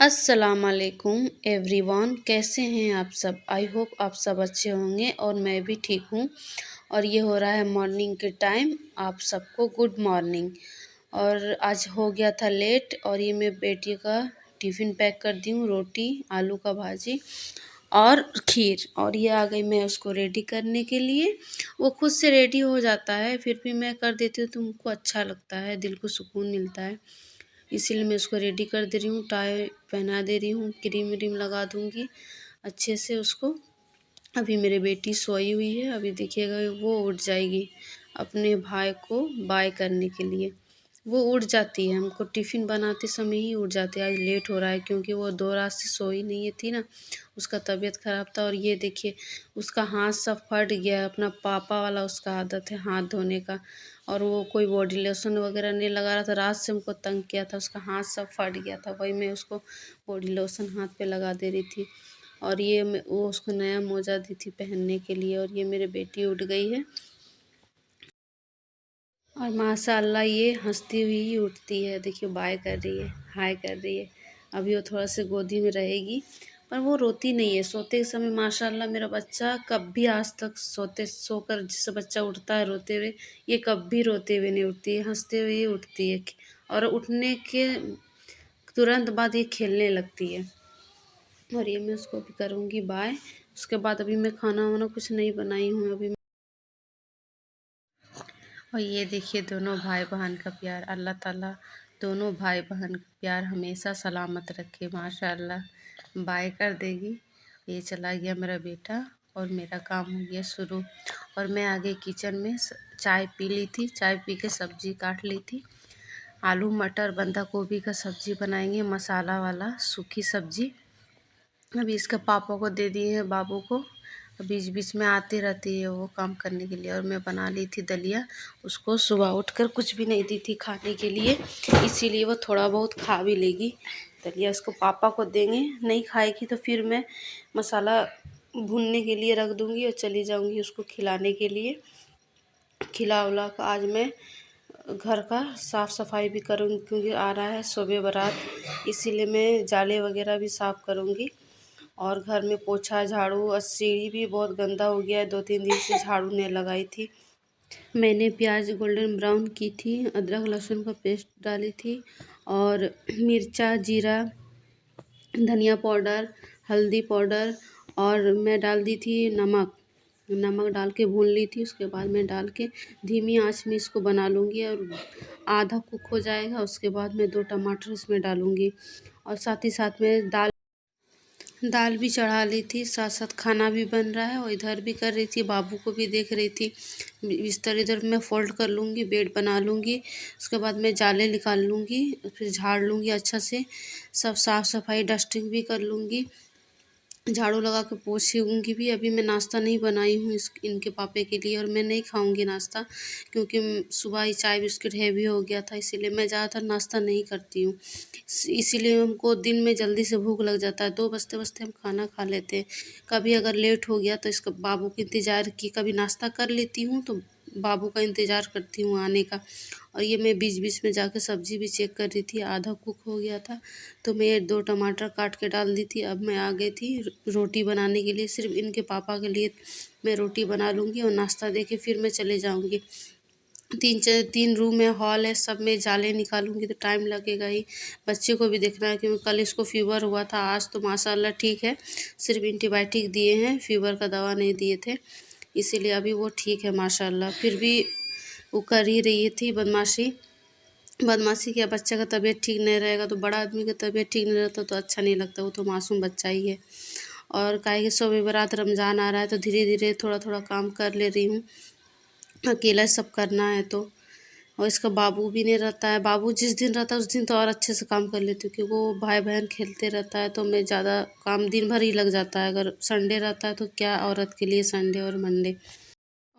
अस्सलाम वालेकुम एवरीवन, कैसे हैं आप सब। आई होप आप सब अच्छे होंगे और मैं भी ठीक हूँ। और ये हो रहा है मॉर्निंग के टाइम। आप सबको गुड मॉर्निंग। और आज हो गया था लेट और ये मेरी बेटी का टिफ़िन पैक कर दी हूँ, रोटी आलू का भाजी और खीर। और ये आ गई मैं उसको रेडी करने के लिए। वो खुद से रेडी हो जाता है, फिर भी मैं कर देती हूँ तो उनको अच्छा लगता है, दिल को सुकून मिलता है। इसीलिए मैं उसको रेडी कर दे रही हूँ, टाई पहना दे रही हूँ, क्रीम व्रीम लगा दूँगी अच्छे से उसको। अभी मेरी बेटी सोई हुई है, अभी देखिएगा वो उठ जाएगी अपने भाई को बाय करने के लिए। वो उठ जाती है, हमको टिफ़िन बनाते समय ही उठ जाती है। आज लेट हो रहा है क्योंकि वो 2 रात से सोई नहीं थी ना, उसका तबीयत ख़राब था। और ये देखिए उसका हाथ सब फट गया है, अपना पापा वाला उसका आदत है हाथ धोने का। और वो कोई बॉडी लोशन वगैरह नहीं लगा रहा था, रात से हमको तंग किया था, उसका हाथ सब फट गया था, वही मैं उसको बॉडी लोशन हाथ पे लगा दे रही थी। और ये वो उसको नया मोजा दी थी पहनने के लिए। और ये मेरी बेटी उठ गई है और माशाअल्लाह ये हंसती हुई ही उठती है। देखिए बाय कर रही है, हाय कर रही है। अभी वो थोड़ा सा गोदी में रहेगी, पर वो रोती नहीं है सोते के समय। माशाअल्लाह मेरा बच्चा कभी आज तक सोकर जिससे बच्चा उठता है रोते हुए, ये कभी रोते हुए नहीं उठती है, हंसते हुए ही उठती है। और उठने के तुरंत बाद ये खेलने लगती है। और ये मैं उसको भी करूँगी बाय। उसके बाद अभी मैं खाना वाना कुछ नहीं बनाई हूँ अभी। और ये देखिए दोनों भाई बहन का प्यार, अल्लाह ताला दोनों भाई बहन का प्यार हमेशा सलामत रखे। माशाअल्लाह बाय कर देगी। ये चला गया मेरा बेटा और मेरा काम हो गया शुरू। और मैं आगे किचन में चाय पी ली थी, चाय पी के सब्ज़ी काट ली थी। आलू मटर बंधा गोभी का सब्ज़ी बनाएंगे, मसाला वाला सूखी सब्ज़ी। अभी इसके पापा को दे दिए हैं, बाबू को। बीच बीच में आती रहती है वो काम करने के लिए। और मैं बना ली थी दलिया, उसको सुबह उठकर कुछ भी नहीं दी थी खाने के लिए, इसीलिए वो थोड़ा बहुत खा भी लेगी। दलिया इसको पापा को देंगे, नहीं खाएगी तो फिर मैं मसाला भूनने के लिए रख दूँगी और चली जाऊँगी उसको खिलाने के लिए। खिला उला कर आज मैं घर का साफ़ सफाई भी करूँगी क्योंकि आ रहा है शोबे बारात, इसीलिए मैं जाले वगैरह भी साफ़ करूँगी। और घर में पोछा झाड़ू और सीढ़ी भी बहुत गंदा हो गया है, 2-3 दिन से झाड़ू नहीं लगाई थी। मैंने प्याज गोल्डन ब्राउन की थी, अदरक लहसुन का पेस्ट डाली थी और मिर्चा जीरा धनिया पाउडर हल्दी पाउडर और मैं डाल दी थी नमक। नमक डाल के भून ली थी, उसके बाद मैं डाल के धीमी आंच में इसको बना लूँगी। और आधा कुक हो जाएगा उसके बाद मैं 2 टमाटर इसमें डालूँगी। और साथ ही साथ में दाल भी चढ़ा ली थी, साथ साथ खाना भी बन रहा है और इधर भी कर रही थी, बाबू को भी देख रही थी। बिस्तर इधर मैं फ़ोल्ड कर लूँगी, बेड बना लूँगी, उसके बाद मैं जाले निकाल लूँगी, फिर झाड़ लूँगी अच्छा से, सब साफ़ सफाई डस्टिंग भी कर लूँगी, झाड़ू लगा के पोछूँगी भी। अभी मैं नाश्ता नहीं बनाई हूँ इनके पापे के लिए और मैं नहीं खाऊँगी नाश्ता क्योंकि सुबह ही चाय बिस्किट हैवी हो गया था, इसीलिए मैं ज़्यादातर नाश्ता नहीं करती हूँ। इसीलिए हमको दिन में जल्दी से भूख लग जाता है, 2 बजते-बजते हम खाना खा लेते हैं। कभी अगर लेट हो गया तो इसका बाबू के इंतज़ार की कभी नाश्ता कर लेती हूँ तो बाबू का इंतज़ार करती हूँ आने का। और ये मैं बीच-बीच में जाके सब्ज़ी भी चेक कर रही थी, आधा कुक हो गया था तो मैं 2 टमाटर काट के डाल दी थी। अब मैं आ गई थी रोटी बनाने के लिए, सिर्फ़ इनके पापा के लिए मैं रोटी बना लूँगी और नाश्ता देके फिर मैं चले जाऊँगी। 3 रूम है, हॉल है, सब में जाले निकालूँगी तो टाइम लगेगा ही। बच्चे को भी देखना है क्योंकि कल इसको फ़ीवर हुआ था, आज तो माशाअल्लाह ठीक है, सिर्फ़ एंटीबायोटिक दिए हैं, फ़ीवर का दवा नहीं दिए थे, इसीलिए अभी वो ठीक है माशाअल्लाह। फिर भी वो कर ही रही थी बदमाशी। बदमाशी क्या, बच्चे का तबीयत ठीक नहीं रहेगा तो बड़ा आदमी का तबीयत ठीक नहीं रहता तो अच्छा नहीं लगता, वो तो मासूम बच्चा ही है। और काहे कि शब बारात रमज़ान आ रहा है तो धीरे-धीरे थोड़ा-थोड़ा काम कर ले रही हूँ, अकेला सब करना है तो। और इसका बाबू भी नहीं रहता है, बाबू जिस दिन रहता है उस दिन तो और अच्छे से काम कर लेती हूँ क्योंकि वो भाई-बहन खेलते रहता है तो मैं ज़्यादा काम दिन भर ही लग जाता है। अगर संडे रहता है तो क्या औरत के लिए संडे और मंडे।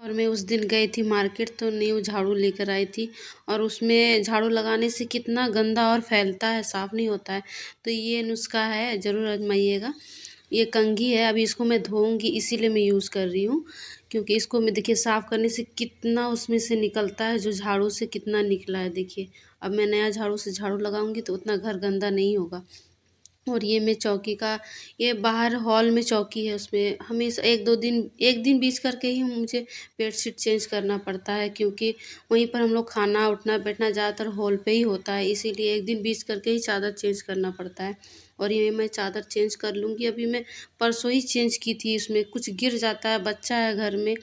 और मैं उस दिन गई थी मार्केट तो न्यू झाड़ू लेकर आई थी और उसमें झाड़ू लगाने से कितना गंदा और फैलता है, साफ़ नहीं होता है। तो ये नुस्खा है, ज़रूर आजमाइएगा। ये कंघी है, अभी इसको मैं धोऊँगी इसीलिए मैं यूज़ कर रही हूँ क्योंकि इसको मैं देखिए साफ़ करने से कितना उसमें से निकलता है, जो झाड़ू से कितना निकला है देखिए। अब मैं नया झाड़ू से झाड़ू लगाऊँगी तो उतना घर गंदा नहीं होगा। और ये मैं चौकी का, ये बाहर हॉल में चौकी है, उसमें हमेशा एक दिन बीच करके ही मुझे बेडशीट चेंज करना पड़ता है, क्योंकि वहीं पर हम लोग खाना उठना बैठना ज़्यादातर हॉल पे ही होता है, इसीलिए एक दिन बीच करके ही चादर चेंज करना पड़ता है। और ये मैं चादर चेंज कर लूँगी, अभी मैं परसों ही चेंज की थी, इसमें कुछ गिर जाता है, बच्चा है घर में,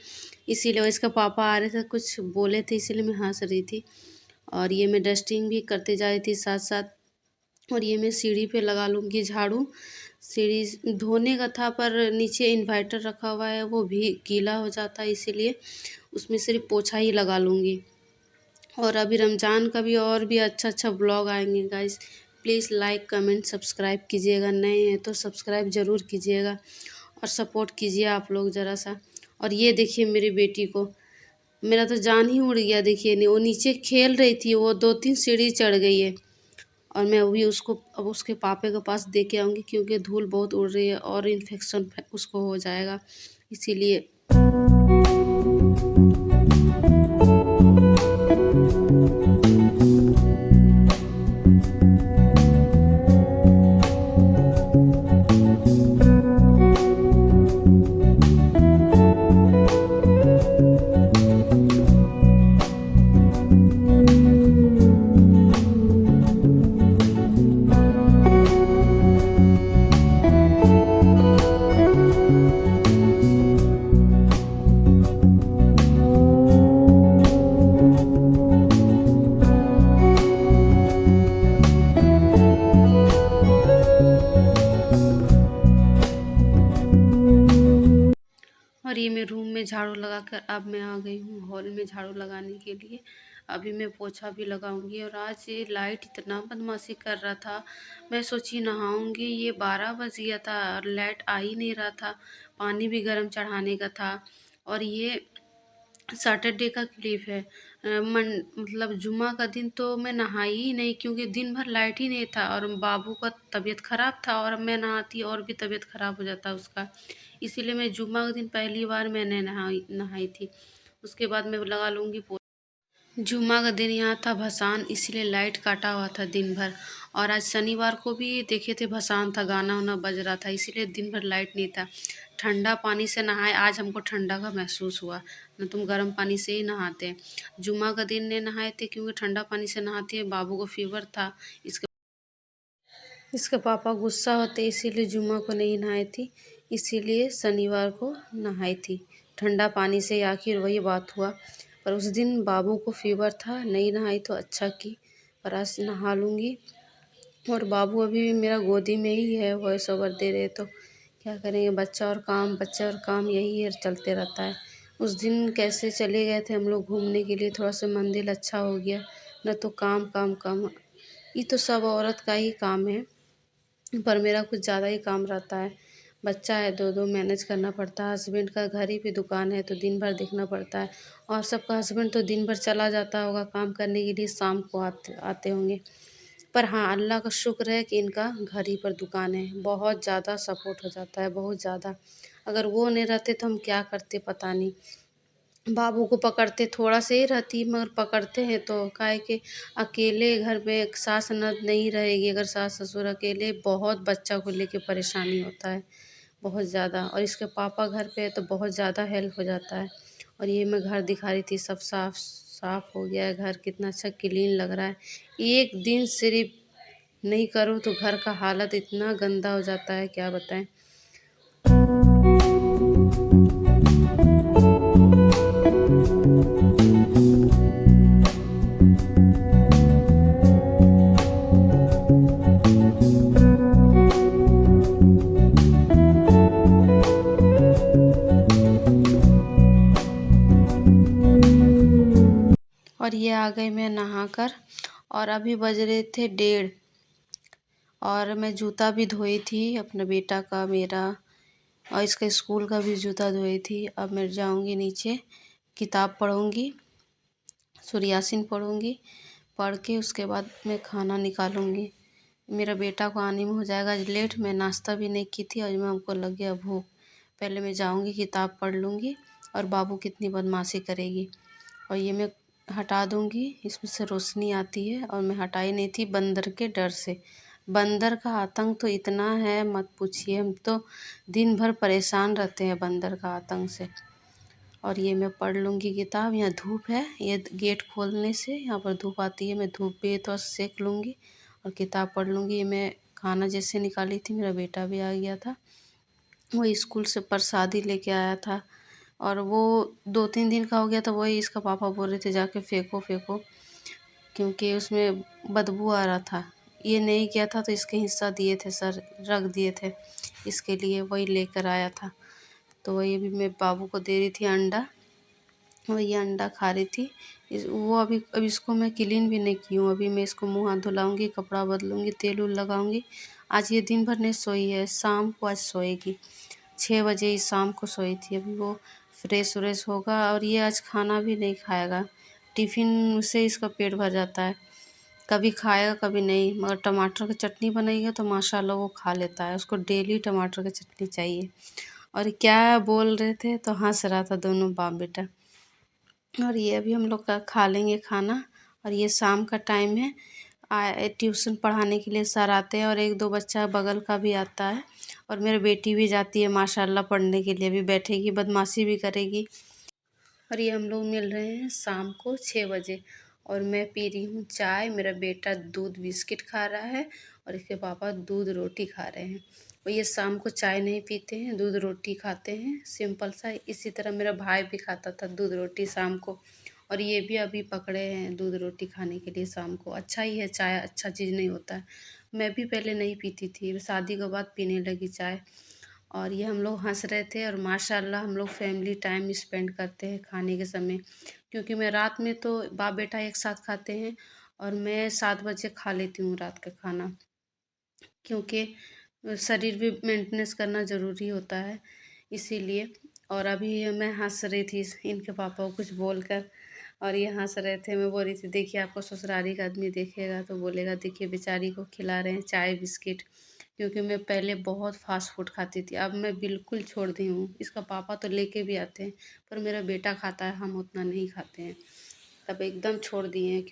इसीलिए। और इसका पापा आ रहे थे, कुछ बोले थे, इसीलिए मैं हंस रही थी। और ये मैं डस्टिंग भी करते जा रही थी साथ साथ। और ये मैं सीढ़ी पे लगा लूँगी झाड़ू। सीढ़ी धोने का था, पर नीचे इन्वर्टर रखा हुआ है, वो भी गीला हो जाता है, इसीलिए उसमें सिर्फ पोछा ही लगा लूँगी। और अभी रमज़ान का भी और भी अच्छा अच्छा ब्लॉग आएंगे guys. Please like comment subscribe कीजिएगा, नए हैं तो सब्सक्राइब ज़रूर कीजिएगा और सपोर्ट कीजिए आप लोग ज़रा सा। और ये देखिए मेरी बेटी को, मेरा तो जान ही उड़ गया। देखिए नहीं, वो नीचे खेल रही थी, वो 2-3 सीढ़ी चढ़ गई है। और मैं अभी उसको अब उसके पापे के पास दे के आऊँगी, क्योंकि धूल बहुत उड़ रही है और इन्फेक्शन उसको हो जाएगा, इसीलिए। और ये मैं रूम में झाड़ू लगाकर अब मैं आ गई हूँ हॉल में झाड़ू लगाने के लिए। अभी मैं पोछा भी लगाऊंगी। और आज ये लाइट इतना बदमाशी कर रहा था, मैं सोची नहाऊंगी, ये 12 बज गया था और लाइट आ ही नहीं रहा था। पानी भी गर्म चढ़ाने का था। और ये सैटरडे का क्लिप है। मतलब जुम्मा का दिन तो मैं नहाई ही नहीं, क्योंकि दिन भर लाइट ही नहीं था और बाबू का तबीयत ख़राब था, और मैं नहाती और भी तबीयत ख़राब हो जाता उसका। इसीलिए मैं जुम्मा के दिन पहली बार मैंने नहाई नहाई थी। उसके बाद मैं लगा लूँगी। जुम्मा का दिन यहाँ था भसान, इसीलिए लाइट काटा हुआ था दिन भर। और आज शनिवार को भी देखे थे भसान था, गाना वाना बज रहा था, इसीलिए दिन भर लाइट नहीं था। ठंडा पानी से नहाए, आज हमको ठंडा का महसूस हुआ, न तुम गर्म पानी से ही नहाते। जुम्मा का दिन ने नहाए थे, क्योंकि ठंडा पानी से नहाते हैं, बाबू को फीवर था। इसके इसके पापा गुस्सा होते, इसीलिए जुम्मा को नहीं नहाई थी, इसीलिए शनिवार को नहाई थी ठंडा पानी से। आखिर वही बात हुआ। पर उस दिन बाबू को फीवर था, नहीं नहाई तो अच्छा की, पर आज नहा लूँगी। और बाबू अभी भी मेरा गोदी में ही है, वॉइस ओवर दे रहे, तो क्या करेंगे, बच्चा और काम, बच्चा और काम, यही है, चलते रहता है। उस दिन कैसे चले गए थे हम लोग घूमने के लिए, थोड़ा सा मंदिर अच्छा हो गया, न तो काम काम काम। ये तो सब औरत का ही काम है, पर मेरा कुछ ज़्यादा ही काम रहता है। बच्चा है, दो दो मैनेज करना पड़ता है, हस्बैंड का घर ही पे दुकान है, तो दिन भर देखना पड़ता है। और सबका हस्बैंड तो दिन भर चला जाता होगा काम करने के लिए, शाम को आते आते होंगे। पर हाँ, अल्लाह का शुक्र है कि इनका घर ही पर दुकान है, बहुत ज़्यादा सपोर्ट हो जाता है, बहुत ज़्यादा। अगर वो नहीं रहते तो हम क्या करते पता नहीं। बाबू को पकड़ते, थोड़ा से ही रहती, मगर पकड़ते हैं तो काहे कि अकेले घर में एक सास ननद नहीं रहेगी, अगर सास ससुर अकेले, बहुत बच्चा को लेके परेशानी होता है, बहुत ज़्यादा। और इसके पापा घर पे है तो बहुत ज़्यादा हेल्प हो जाता है। और ये मैं घर दिखा रही थी, सब साफ साफ हो गया है, घर कितना अच्छा क्लीन लग रहा है। एक दिन सिर्फ नहीं करो तो घर का हालत इतना गंदा हो जाता है, क्या बताएं। और ये आ गई मैं नहाकर, और अभी बज रहे थे 1:30। और मैं जूता भी धोई थी, अपने बेटा का, मेरा, और इसका स्कूल का भी जूता धोई थी। अब मैं जाऊंगी नीचे, किताब पढ़ूंगी, सूर्य यासीन पढ़ूंगी, पढ़ के उसके बाद मैं खाना निकालूंगी। मेरा बेटा को आने में हो जाएगा आज लेट, मैं नाश्ता भी नहीं की थी और मैं, हमको लग गया भूख। पहले मैं जाऊंगी, किताब पढ़ लूँगी, और बाबू कितनी बदमाशी करेगी। और ये मैं हटा दूंगी, इसमें से रोशनी आती है, और मैं हटाई नहीं थी बंदर के डर से। बंदर का आतंक तो इतना है मत पूछिए, हम तो दिन भर परेशान रहते हैं बंदर का आतंक से। और ये मैं पढ़ लूँगी किताब। यहाँ धूप है, ये गेट खोलने से यहाँ पर धूप आती है, मैं धूप पे तो सेक लूँगी और किताब पढ़ लूँगी। ये मैं खाना जैसे निकाली थी, मेरा बेटा भी आ गया था, वो स्कूल से प्रसादी लेके आया था और वो 2-3 दिन का हो गया था। वही इसका पापा बोल रहे थे जाके फेंको फेंको, क्योंकि उसमें बदबू आ रहा था। ये नहीं किया था तो इसके हिस्सा दिए थे सर, रख दिए थे, इसके लिए वही लेकर आया था। तो वही अभी मैं बाबू को दे रही थी अंडा, वही अंडा खा रही थी। वो अभी इसको मैं क्लीन भी नहीं की हूँ। अभी मैं इसको मुँह हाथ धुलाऊँगी, कपड़ा बदलूँगी, तेल उल लगाऊँगी। आज ये दिन भर नहीं सोई है, शाम को आज सोएगी। 6 बजे ही शाम को सोई थी। अभी वो फ्रेश व्रेश होगा और ये आज खाना भी नहीं खाएगा। टिफ़िन से इसका पेट भर जाता है, कभी खाएगा कभी नहीं। मगर टमाटर की चटनी बनाइएगा तो माशाल्लाह वो खा लेता है, उसको डेली टमाटर की चटनी चाहिए। और क्या बोल रहे थे तो हंस रहा था दोनों बाप बेटा। और ये अभी हम लोग का खा लेंगे खाना। और ये शाम का टाइम है, ट्यूशन पढ़ाने के लिए सर आते हैं और 1-2 बच्चा बगल का भी आता है। और मेरी बेटी भी जाती है माशाल्लाह पढ़ने के लिए, अभी बैठेगी बदमाशी भी करेगी। और ये हम लोग मिल रहे हैं शाम को 6 बजे और मैं पी रही हूँ चाय। मेरा बेटा दूध बिस्किट खा रहा है और इसके पापा दूध रोटी खा रहे हैं। और ये शाम को चाय नहीं पीते हैं, दूध रोटी खाते हैं सिंपल सा। इसी तरह मेरा भाई भी खाता था दूध रोटी शाम को, और ये भी अभी पकड़े हैं दूध रोटी खाने के लिए शाम को। अच्छा ही है, चाय अच्छा चीज़ नहीं होता है। मैं भी पहले नहीं पीती थी, शादी के बाद पीने लगी चाय। और ये हम लोग हंस रहे थे और माशाल्लाह हम लोग फैमिली टाइम स्पेंड करते हैं खाने के समय। क्योंकि मैं रात में तो बाप बेटा एक साथ खाते हैं और मैं 7 बजे खा लेती हूँ रात का खाना, क्योंकि शरीर भी मेंटेनेंस करना ज़रूरी होता है इसीलिए। और अभी मैं हंस रही थी इनके पापा को कुछ बोलकर, और ये हंस रहे थे। मैं बोल रही थी देखिए आपको ससुराली का आदमी देखेगा तो बोलेगा देखिए बेचारी को खिला रहे हैं चाय बिस्किट। क्योंकि मैं पहले बहुत फास्ट फूड खाती थी, अब मैं बिल्कुल छोड़ दी हूँ। इसका पापा तो लेके भी आते हैं पर मेरा बेटा खाता है, हम उतना नहीं खाते हैं। तब एकदम छोड़ दिए हैं,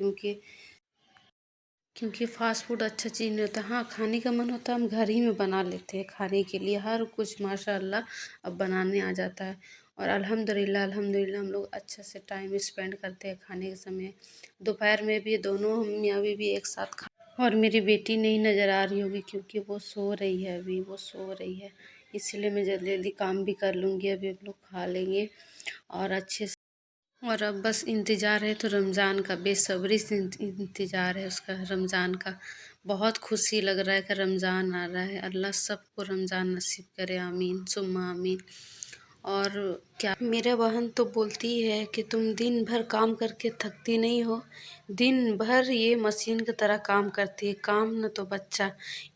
क्योंकि फ़ास्ट फूड अच्छा चीज़ नहीं होता। हाँ, खाने का मन होता है हम घर ही में बना लेते हैं खाने के लिए, हर कुछ माशाअल्लाह अब बनाने आ जाता है। और अल्हम्दुलिल्लाह अल्हम्दुलिल्लाह हम लोग अच्छे से टाइम स्पेंड करते हैं खाने के समय। दोपहर में भी दोनों हम मियाँ बीवी एक साथ खा। और मेरी बेटी नहीं नज़र आ रही होगी क्योंकि वो सो रही है, अभी वो सो रही है, इसलिए मैं जल्दी जल्दी काम भी कर लूँगी। अभी हम लोग खा लेंगे और अच्छे से। और अब बस इंतज़ार है तो रमज़ान का, बेसब्री से इंतज़ार है उसका, रमज़ान का। बहुत खुशी लग रहा है कि रमज़ान आ रहा है। अल्लाह सबको रमज़ान नसीब करे, आमीन सुम्मा आमीन। और क्या मेरा बहन तो बोलती है कि तुम दिन भर काम करके थकती नहीं हो। दिन भर ये मशीन की तरह काम करती है, काम न तो बच्चा,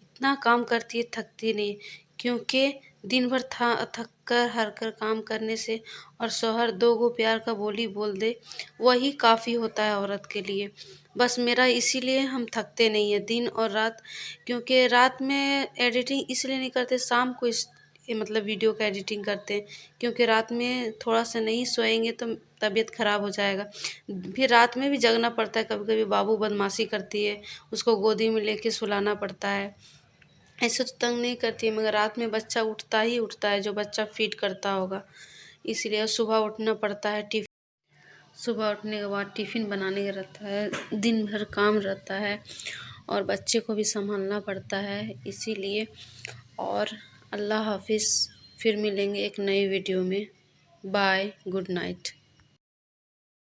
इतना काम करती है थकती नहीं। क्योंकि दिन भर थक कर हर कर काम करने से और शौहर 2 गो प्यार का बोली बोल दे, वही काफ़ी होता है औरत के लिए। बस मेरा इसीलिए हम थकते नहीं हैं दिन और रात। क्योंकि रात में एडिटिंग इसलिए नहीं करते, शाम को ये मतलब वीडियो का एडिटिंग करते हैं। क्योंकि रात में थोड़ा सा नहीं सोएंगे तो तबीयत ख़राब हो जाएगा। फिर रात में भी जगना पड़ता है, कभी कभी बाबू बदमाशी करती है, उसको गोदी में लेके सुलाना पड़ता है। ऐसे तो तंग नहीं करती है, मगर रात में बच्चा उठता ही उठता है, जो बच्चा फीड करता होगा। इसलिए सुबह उठना पड़ता है, सुबह उठने के बाद टिफ़िन बनाने का रहता है, दिन भर काम रहता है और बच्चे को भी संभालना पड़ता है इसीलिए। और अल्लाह हाफिज़, फिर मिलेंगे एक नई वीडियो में। Bye, good night.